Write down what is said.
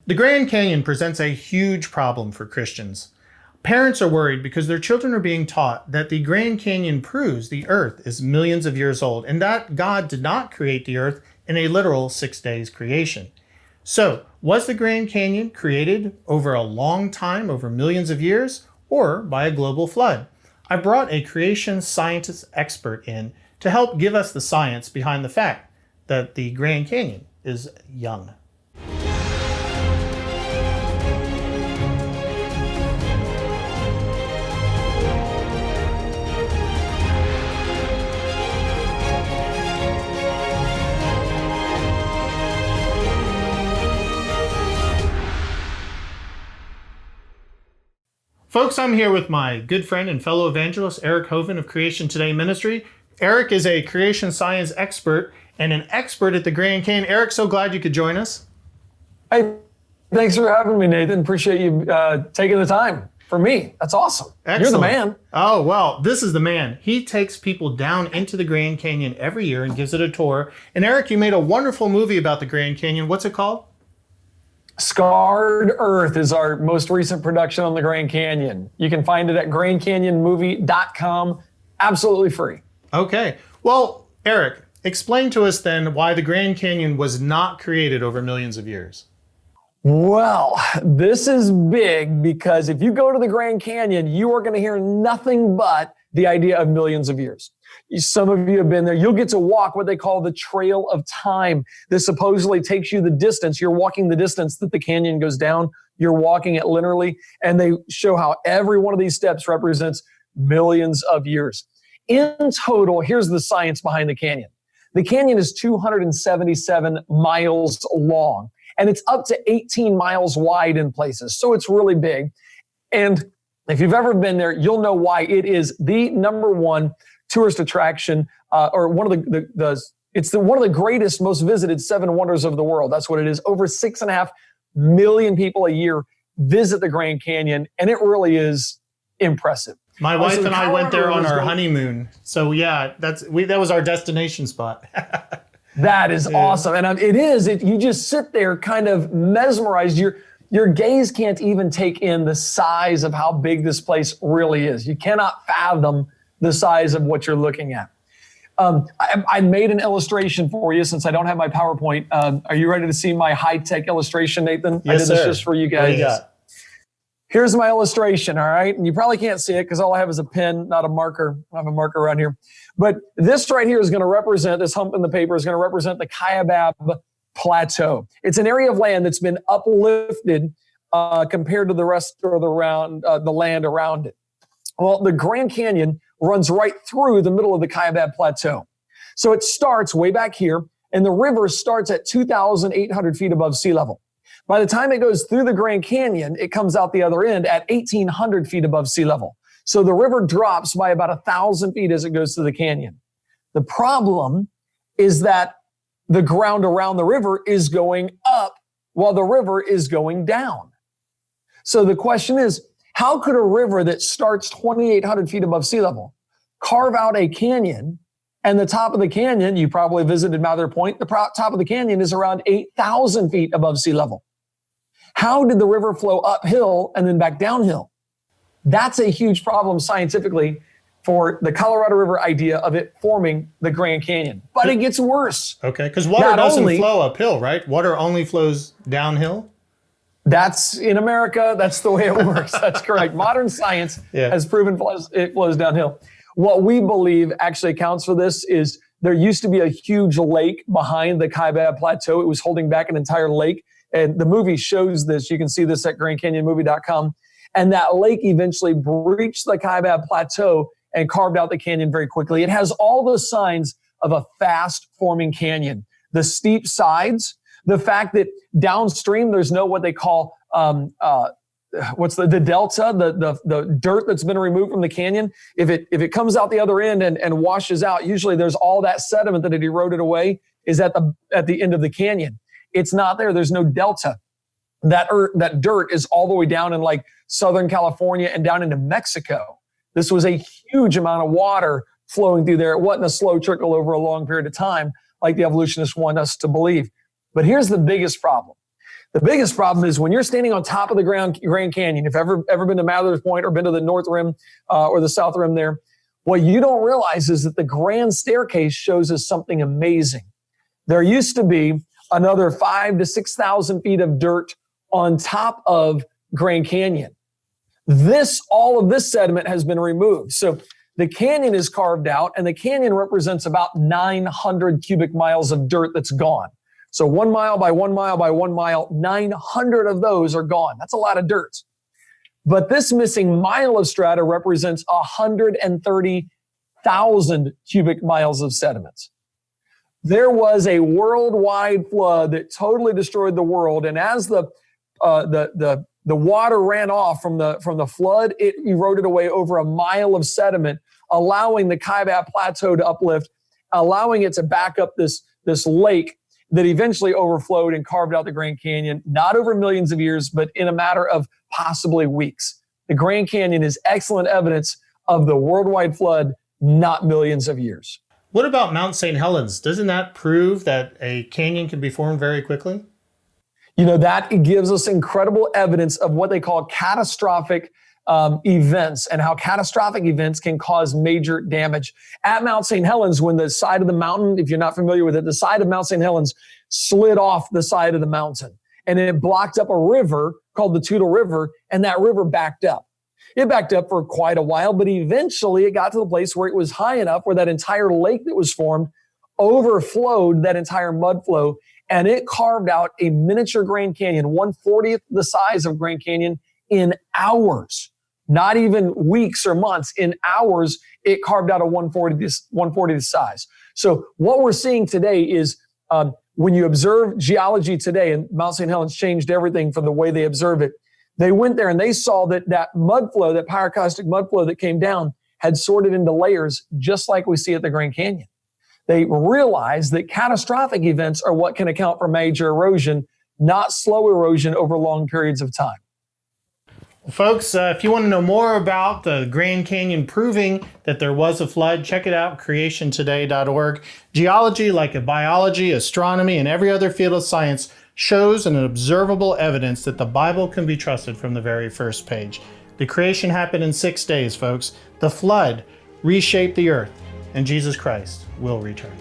The Grand Canyon presents a huge problem for Christians. Parents are worried because their children are being taught that the Grand Canyon proves the earth is millions of years old and that God did not create the earth in a literal 6 days creation. So, was the Grand Canyon created over a long time, over millions of years, or by a global flood? I brought a creation scientist expert in to help give us the science behind the fact that the Grand Canyon is young. Folks, I'm here with my good friend and fellow evangelist, Eric Hovind of Creation Today Ministry. Eric is a creation science expert and an expert at the Grand Canyon. Eric, so glad you could join us. Hey, thanks for having me, Nathan. Appreciate you taking the time for me. That's awesome. Excellent. You're the man. Oh, well, this is the man. He takes people down into the Grand Canyon every year and gives it a tour. And Eric, you made a wonderful movie about the Grand Canyon. What's it called? Scarred Earth is our most recent production on the Grand Canyon. You can find it at grandcanyonmovie.com, absolutely free. Okay. Well, Eric, explain to us then why the Grand Canyon was not created over millions of years. Well, this is big because if you go to the Grand Canyon, you are going to hear nothing but the idea of millions of years. Some of you have been there. You'll get to walk what they call the Trail of Time. This supposedly takes you the distance. You're walking the distance that the canyon goes down. You're walking it literally. And they show how every one of these steps represents millions of years. In total, here's the science behind the canyon. The canyon is 277 miles long, and it's up to 18 miles wide in places. So it's really big. And if you've ever been there, you'll know why it is the number one tourist attraction, or one of one of the greatest, most visited 7 wonders of the world. That's what it is. Over 6.5 million people a year visit the Grand Canyon, and it really is impressive. My wife and I went there on our honeymoon. So yeah, that was our destination spot. That is awesome. And you just sit there kind of mesmerized. Your gaze can't even take in the size of how big this place really is. You cannot fathom the size of what you're looking at. I made an illustration for you since I don't have my PowerPoint. Are you ready to see my high-tech illustration, Nathan? Yes, I did this just for you guys. Here's my illustration, all right? And you probably can't see it because all I have is a pen, not a marker. I have a marker around here. But this right here is going to represent, this hump in the paper is going to represent the Kaibab Plateau. It's an area of land that's been uplifted compared to the rest of the land around it. Well, the Grand Canyon runs right through the middle of the Kaibab Plateau. So it starts way back here, and the river starts at 2,800 feet above sea level. By the time it goes through the Grand Canyon, it comes out the other end at 1,800 feet above sea level. So the river drops by about 1,000 feet as it goes through the canyon. The problem is that the ground around the river is going up while the river is going down. So the question is, how could a river that starts 2,800 feet above sea level carve out a canyon, and the top of the canyon, you probably visited Mather Point, the top of the canyon is around 8,000 feet above sea level? How did the river flow uphill and then back downhill? That's a huge problem scientifically for the Colorado River idea of it forming the Grand Canyon. But it gets worse. Okay, because water doesn't flow uphill, right? Water only flows downhill? That's in America. That's the way it works. That's correct. Modern science has proven it flows downhill. What we believe actually accounts for this is there used to be a huge lake behind the Kaibab Plateau. It was holding back an entire lake. And the movie shows this. You can see this at grandcanyonmovie.com. And that lake eventually breached the Kaibab Plateau and carved out the canyon very quickly. It has all the signs of a fast-forming canyon. The steep sides, the fact that downstream there's no what they call the delta, the dirt that's been removed from the canyon. If it comes out the other end and washes out, usually there's all that sediment that had eroded away is at the end of the canyon. It's not there. There's no delta. That dirt is all the way down in like Southern California and down into Mexico. This was a huge amount of water flowing through there. It wasn't a slow trickle over a long period of time like the evolutionists want us to believe. But here's the biggest problem. The biggest problem is when you're standing on top of the Grand Canyon, if ever been to Mather's Point or been to the North Rim or the South Rim there, what you don't realize is that the grand staircase shows us something amazing. There used to be another 5,000 to 6,000 feet of dirt on top of Grand Canyon. All of this sediment has been removed. So the canyon is carved out, and the canyon represents about 900 cubic miles of dirt that's gone. So 1 mile by 1 mile by 1 mile, 900 of those are gone. That's a lot of dirt. But this missing mile of strata represents 130,000 cubic miles of sediments. There was a worldwide flood that totally destroyed the world, and as the water ran off from the flood, it eroded away over a mile of sediment, allowing the Kaibab Plateau to uplift, allowing it to back up this lake that eventually overflowed and carved out the Grand Canyon, not over millions of years, but in a matter of possibly weeks. The Grand Canyon is excellent evidence of the worldwide flood, not millions of years. What about Mount St. Helens? Doesn't that prove that a canyon can be formed very quickly? That gives us incredible evidence of what they call catastrophic events and how catastrophic events can cause major damage. At Mount St. Helens, when the side of the mountain, if you're not familiar with it, the side of Mount St. Helens slid off the side of the mountain, and it blocked up a river called the Toutle River, and that river backed up. It backed up for quite a while, but eventually it got to the place where it was high enough where that entire lake that was formed overflowed that entire mud flow, and it carved out a miniature Grand Canyon, 1/40th the size of Grand Canyon, in hours. Not even weeks or months. In hours, it carved out a 1/40th size. So what we're seeing today is when you observe geology today, and Mount St. Helens changed everything from the way they observe it. They went there and they saw that mud flow, that pyrocaustic mud flow that came down, had sorted into layers just like we see at the Grand Canyon. They realized that catastrophic events are what can account for major erosion, not slow erosion over long periods of time. Folks, if you want to know more about the Grand Canyon proving that there was a flood, check it out, creationtoday.org. Geology, like biology, astronomy, and every other field of science, shows an observable evidence that the Bible can be trusted from the very first page. The creation happened in 6 days, folks. The flood reshaped the earth, and Jesus Christ will return.